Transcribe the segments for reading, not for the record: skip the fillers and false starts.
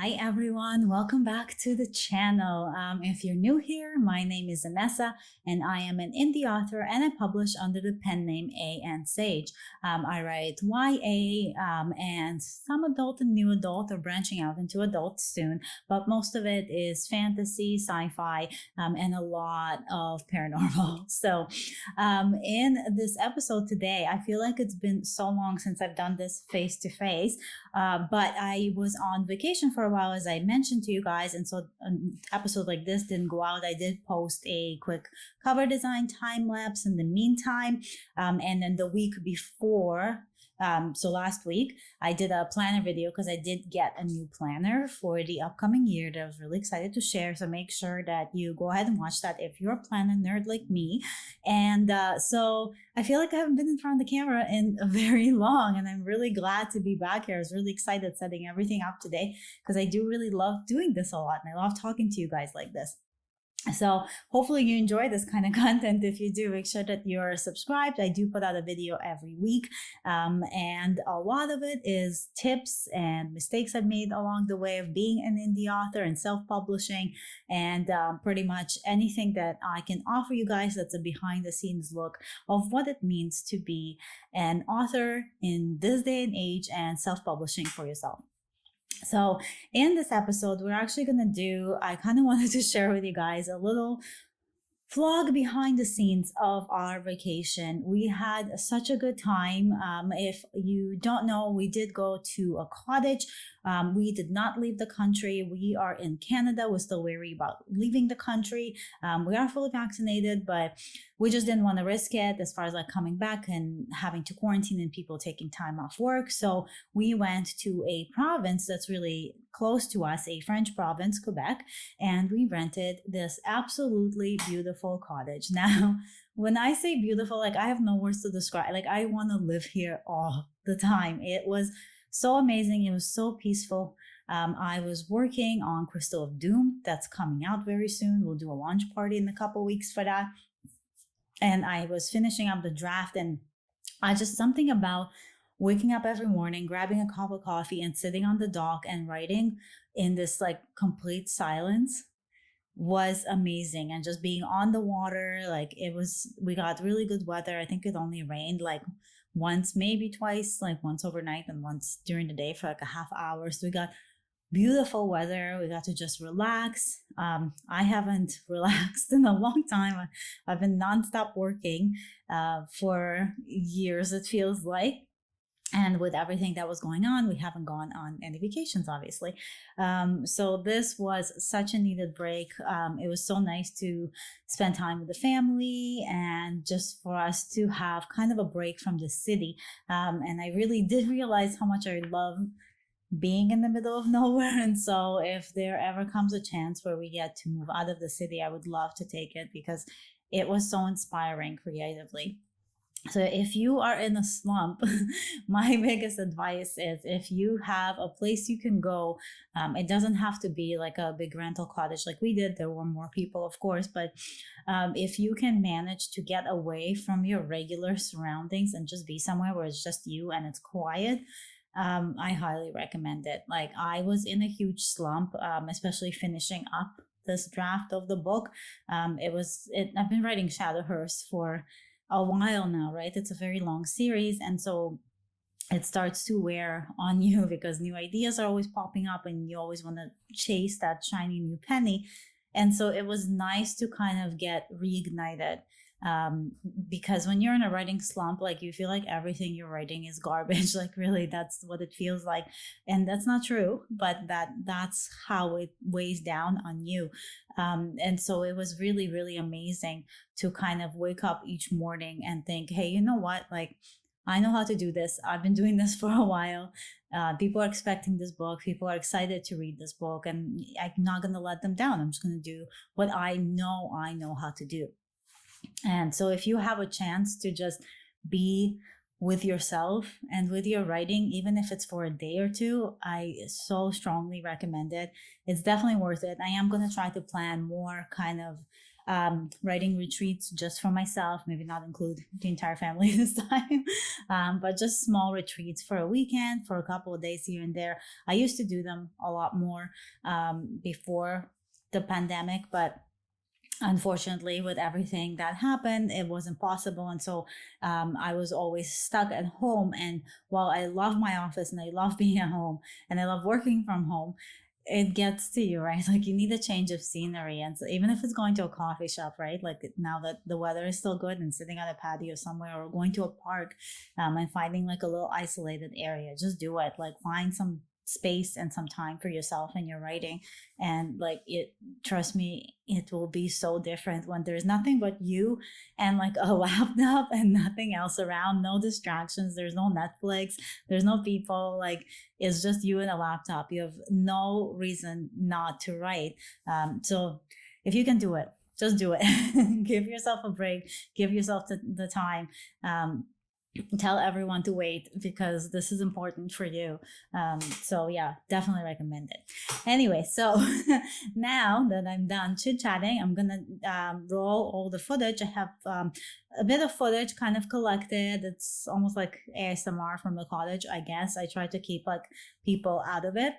Hi everyone, welcome back to the channel. If you're new here, my name is Vanessa and I am an indie author and I publish under the pen name A and Sage. I write YA and some adult and new adult or branching out into adult soon, but most of it is fantasy, sci-fi, and a lot of paranormal. So in this episode today, I feel like it's been so long since I've done this face to face. But I was on vacation for a while, as I mentioned to you guys, and so an episode like this didn't go out. I did post a quick cover design time lapse in the meantime, and then the week before. So last week I did a planner video because I did get a new planner for the upcoming year that I was really excited to share. So make sure that you go ahead and watch that if you're a planner nerd like me. And so I feel like I haven't been in front of the camera in very long, and I'm really glad to be back here. I was really excited setting everything up today because I do really love doing this a lot, and I love talking to you guys like this. So hopefully you enjoy this kind of content. If you do, make sure that you're subscribed. I do put out a video every week, and a lot of it is tips and mistakes I've made along the way of being an indie author and self-publishing, and pretty much anything that I can offer you guys that's a behind-the-scenes look of what it means to be an author in this day and age and self-publishing for yourself. So in this episode, we're actually going to I kind of wanted to share with you guys a little vlog behind the scenes of our vacation. We had such a good time. If you don't know, we did go to a cottage. We did not leave the country. We are in Canada. We're still wary about leaving the country. We are fully vaccinated, but we just didn't want to risk it as far as like coming back and having to quarantine and people taking time off work. So we went to a province that's really close to us, a French province, Quebec, and we rented this absolutely beautiful cottage. Now, when I say beautiful, like I have no words to describe. Like I want to live here all the time. It was so amazing. It was so peaceful. I was working on Crystal of Doom. That's coming out very soon. We'll do a launch party in a couple weeks for that. And I was finishing up the draft, and I just something about waking up every morning, grabbing a cup of coffee and sitting on the dock and writing in this like complete silence was amazing. And just being on the water, like we got really good weather. I think it only rained like once, maybe twice, like once overnight and once during the day for like a half hour. So we got beautiful weather. We got to just relax. I haven't relaxed in a long time. I've been nonstop working for years, it feels like. And with everything that was going on, we haven't gone on any vacations, obviously. So this was such a needed break. It was so nice to spend time with the family and just for us to have kind of a break from the city. And I really did realize how much I love being in the middle of nowhere. And so if there ever comes a chance where we get to move out of the city, I would love to take it because it was so inspiring creatively. So if you are in a slump, my biggest advice is if you have a place you can go, it doesn't have to be like a big rental cottage like we did. There were more people, of course, but if you can manage to get away from your regular surroundings and just be somewhere where it's just you and it's quiet, I highly recommend it. Like I was in a huge slump, especially finishing up this draft of the book. I've been writing Shadowhurst for a while now, right? It's a very long series, and so it starts to wear on you because new ideas are always popping up and you always want to chase that shiny new penny. And so it was nice to kind of get reignited, because when you're in a writing slump, like you feel like everything you're writing is garbage. Like really, that's what it feels like. And that's not true, but that's how it weighs down on you. And so it was really, really amazing to kind of wake up each morning and think, hey, you know what? Like, I know how to do this. I've been doing this for a while. People are expecting this book. People are excited to read this book, and I'm not going to let them down. I'm just going to do what I know how to do. And so if you have a chance to just be with yourself and with your writing, even if it's for a day or two, I so strongly recommend it. It's definitely worth it. I am going to try to plan more kind of writing retreats just for myself, maybe not include the entire family this time, but just small retreats for a weekend, for a couple of days here and there. I used to do them a lot more before the pandemic, but unfortunately with everything that happened, it wasn't possible. And so I was always stuck at home. And while I love my office and I love being at home and I love working from home, it gets to you, right? Like you need a change of scenery. And so even if it's going to a coffee shop, right? Like now that the weather is still good, and sitting on a patio somewhere, or going to a park and finding like a little isolated area, just do it. Like find some space and some time for yourself and your writing. And like it, trust me, it will be so different when there's nothing but you and like a laptop and nothing else around, no distractions, there's no Netflix, there's no people, like it's just you and a laptop. You have no reason not to write. So if you can do it, just do it. Give yourself a break, give yourself the time. Tell everyone to wait, because this is important for you. So yeah, definitely recommend it. Anyway, so now that I'm done chit chatting, I'm gonna roll all the footage. I have a bit of footage kind of collected. It's almost like ASMR from the cottage, I guess. I try to keep like people out of it.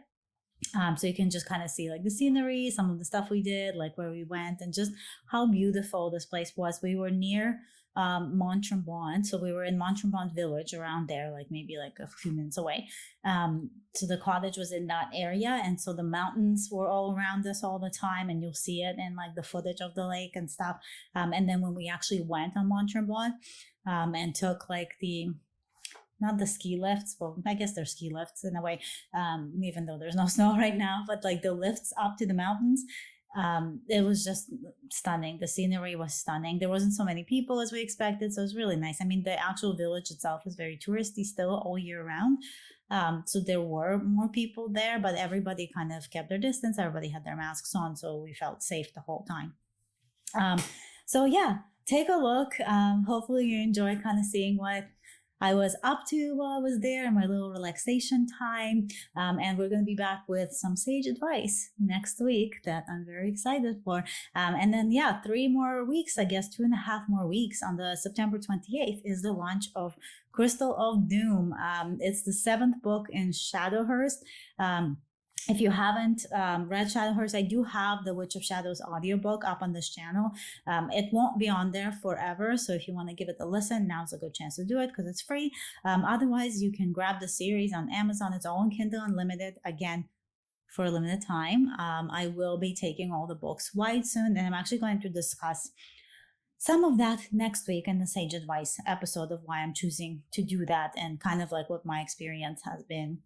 So you can just kind of see like the scenery, some of the stuff we did, like where we went, and just how beautiful this place was. We were near Montremblant, so we were in Montremblant village, around there, like maybe like a few minutes away. So the cottage was in that area, and so the mountains were all around us all the time, and you'll see it in like the footage of the lake and stuff. And then when we actually went on Montremblant and took like the, not the ski lifts, well, I guess they're ski lifts in a way, even though there's no snow right now, but like the lifts up to the mountains, it was just stunning. The scenery was stunning. There wasn't so many people as we expected, so it was really nice. I mean, the actual village itself is very touristy still all year round. So there were more people there, but everybody kind of kept their distance. Everybody had their masks on, so we felt safe the whole time. So yeah, take a look. Hopefully you enjoy kind of seeing what I was up to while I was there in my little relaxation time. And we're going to be back with some sage advice next week that I'm very excited for. And then, yeah, 3 more weeks, I guess 2.5 more weeks. On the September 28th is the launch of Crystal of Doom. It's the 7th book in Shadowhurst. If you haven't read Shadowhurst, I do have the Witch of Shadows audiobook up on this channel. It won't be on there forever, so if you want to give it a listen, now's a good chance to do it because it's free. Otherwise, you can grab the series on Amazon. It's all on Kindle Unlimited, again, for a limited time. I will be taking all the books wide soon, and I'm actually going to discuss some of that next week in the Sage Advice episode of why I'm choosing to do that, and kind of like what my experience has been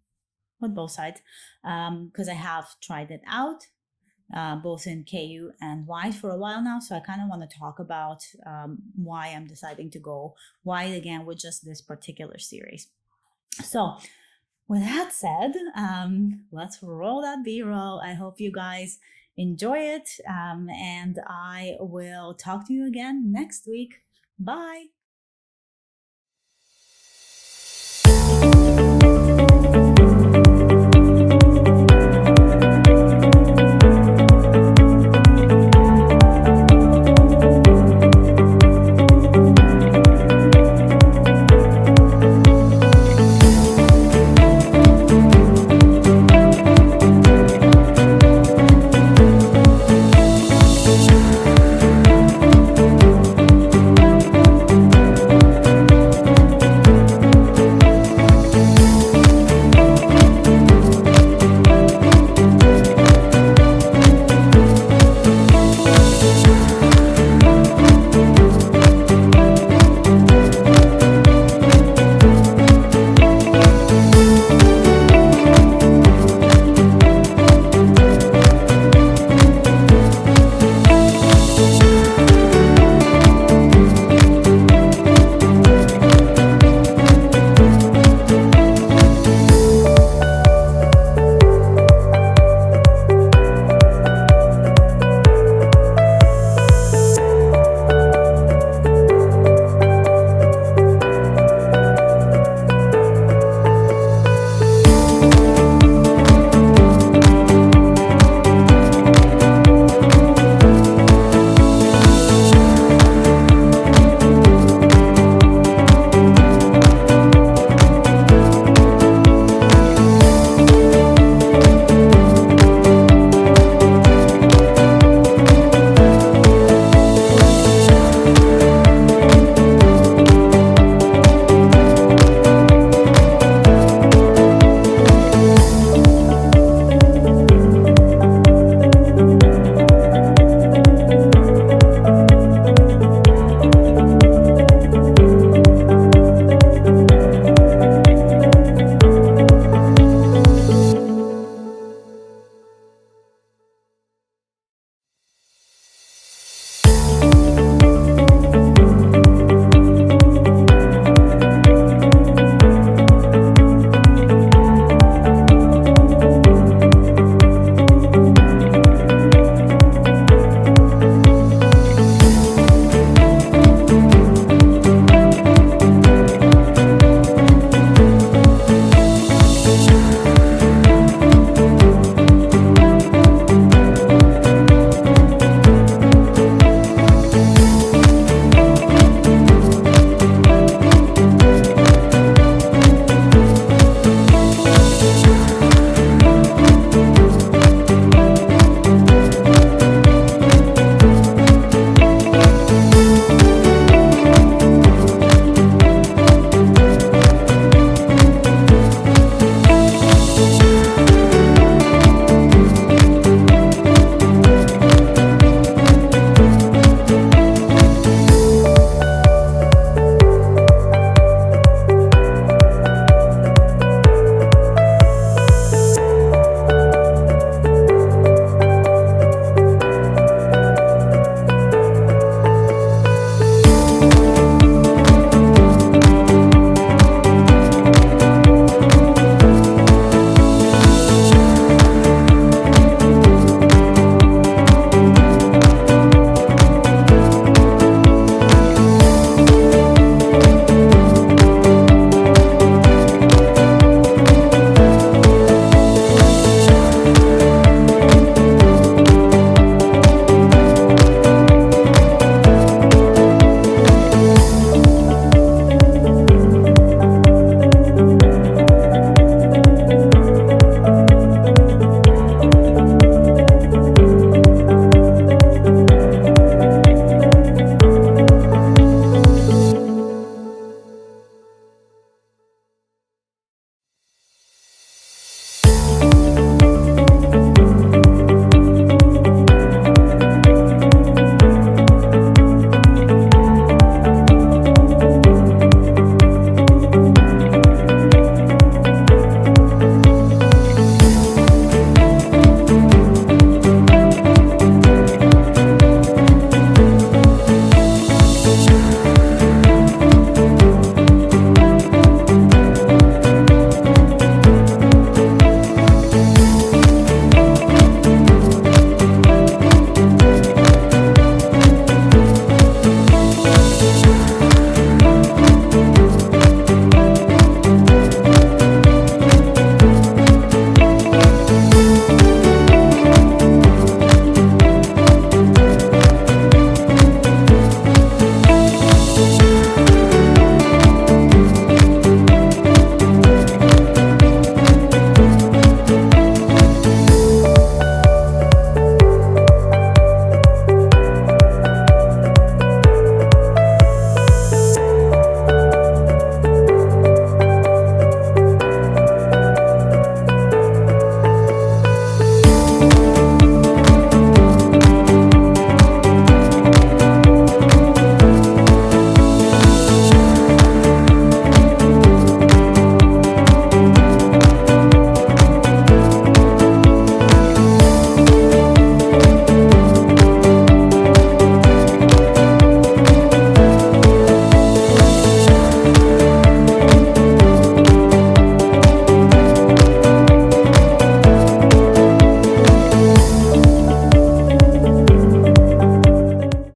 with both sides, because I have tried it out both in KU and White for a while now. So I kind of want to talk about why I'm deciding to go White again with just this particular series. So with that said, let's roll that B-roll. I hope you guys enjoy it, and I will talk to you again next week. Bye.